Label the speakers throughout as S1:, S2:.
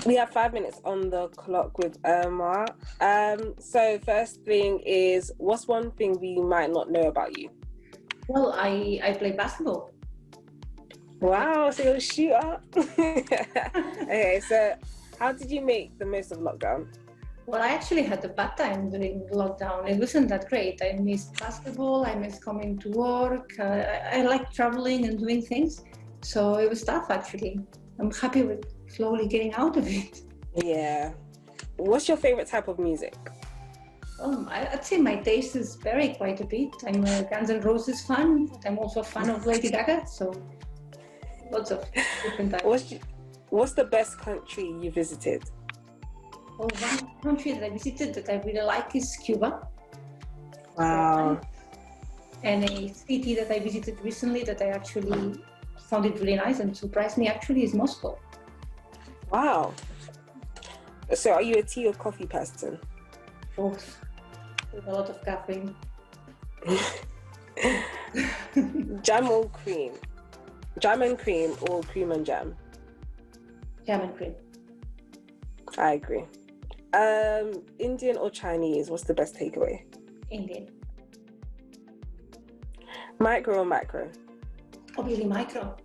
S1: We have 5 minutes on the clock with Irma. So first thing is, what's one thing we might not know about you?
S2: Well, I play basketball.
S1: Wow, so you're a shooter. Okay, so how did you make the most of lockdown?
S2: Well, I actually had a bad time during lockdown. It wasn't that great. I missed basketball. I missed coming to work. I like traveling and doing things. So it was tough, actually. I'm happy with slowly getting out of it.
S1: Yeah. What's your favorite type of music?
S2: I'd say my taste is vary quite a bit. I'm a Guns N' Roses fan, but I'm also a fan of Lady Gaga. So lots of different types.
S1: What's the best country you visited?
S2: Well, one country that I visited that I really like is Cuba.
S1: Wow.
S2: And a city that I visited recently that I actually found it really nice and surprised me actually is Moscow.
S1: Wow. So are you a tea or coffee person?
S2: Both. With a lot of caffeine.
S1: Jam or cream? Jam and cream or cream and jam?
S2: Jam and cream.
S1: I agree. Indian or Chinese? What's the best takeaway?
S2: Indian.
S1: Micro or macro?
S2: Obviously micro.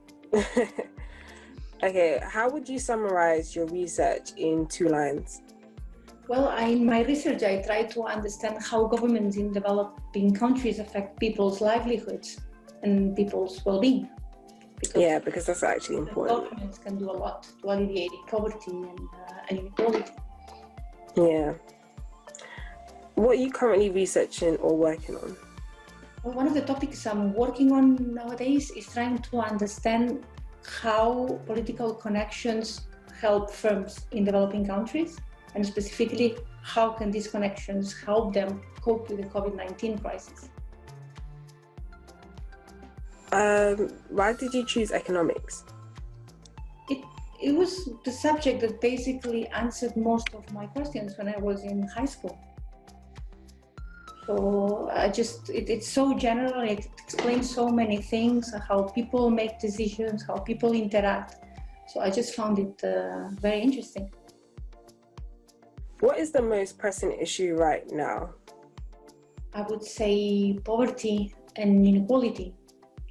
S1: Okay, how would you summarize your research in 2 lines?
S2: Well, in my research, I try to understand how governments in developing countries affect people's livelihoods and people's well-being.
S1: Because that's actually important.
S2: Governments can do a lot to alleviate poverty and inequality.
S1: Yeah. What are you currently researching or working on?
S2: Well, one of the topics I'm working on nowadays is trying to understand how political connections help firms in developing countries, and specifically, how can these connections help them cope with the COVID-19 crisis?
S1: Why did you choose economics?
S2: It was the subject that basically answered most of my questions when I was in high school. So it's so general, it explains so many things, how people make decisions, how people interact. So I just found it very interesting.
S1: What is the most pressing issue right now?
S2: I would say poverty and inequality,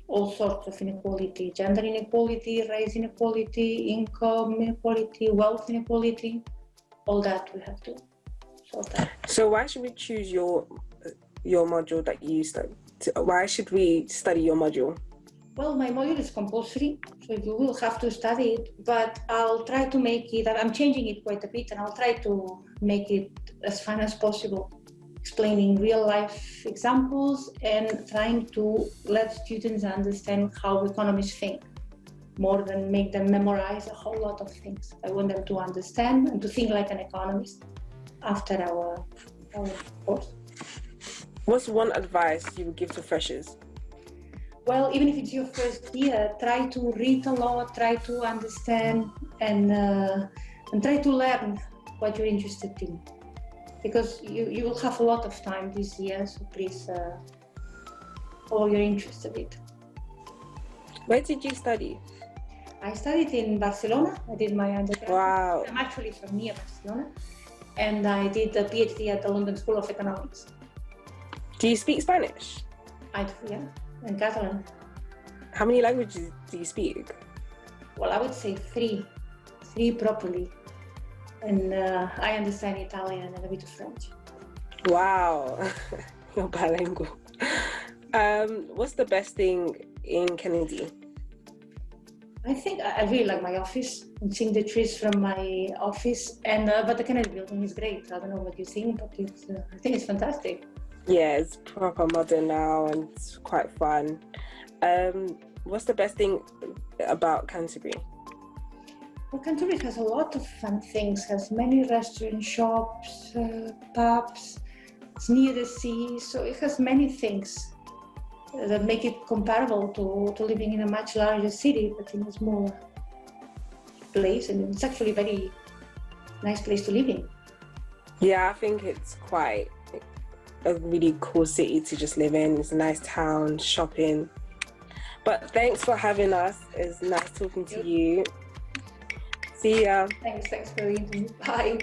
S2: all sorts of inequality, gender inequality, race inequality, income inequality, wealth inequality, all that we have to sort out.
S1: So why should we choose your module that you study? Why should we study your module?
S2: Well, my module is compulsory, so you will have to study it, but I'll try to make it, I'm changing it quite a bit, and I'll try to make it as fun as possible, explaining real life examples and trying to let students understand how economists think, more than make them memorize a whole lot of things. I want them to understand and to think like an economist after our course.
S1: What's one advice you would give to freshers?
S2: Well, even if it's your first year, try to read a lot, try to understand, and try to learn what you're interested in. Because you will have a lot of time this year, so please follow your interest a bit.
S1: Where did you study?
S2: I studied in Barcelona. I did my undergrad.
S1: Wow.
S2: I'm actually from near Barcelona. And I did a PhD at the London School of Economics.
S1: Do you speak Spanish?
S2: I do, yeah. And Catalan.
S1: How many languages do you speak?
S2: Well, I would say three properly. And I understand Italian and a bit of French.
S1: Wow, you're bilingual. What's the best thing in Kennedy?
S2: I think I really like my office and seeing the trees from my office. And but the Kennedy building is great. I don't know what you think, but I think it's fantastic.
S1: Yeah, it's proper modern now and it's quite fun. What's the best thing about Canterbury?
S2: Well, Canterbury has a lot of fun things, has many restaurant shops, pubs, it's near the sea, so it has many things that make it comparable to living in a much larger city, but in a small place, and it's actually a very nice place to live in.
S1: Yeah, I think it's quite a really cool city to just live in. It's a nice town, shopping. But thanks for having us. It's nice talking to you. See ya.
S2: Thanks for the interview. Bye.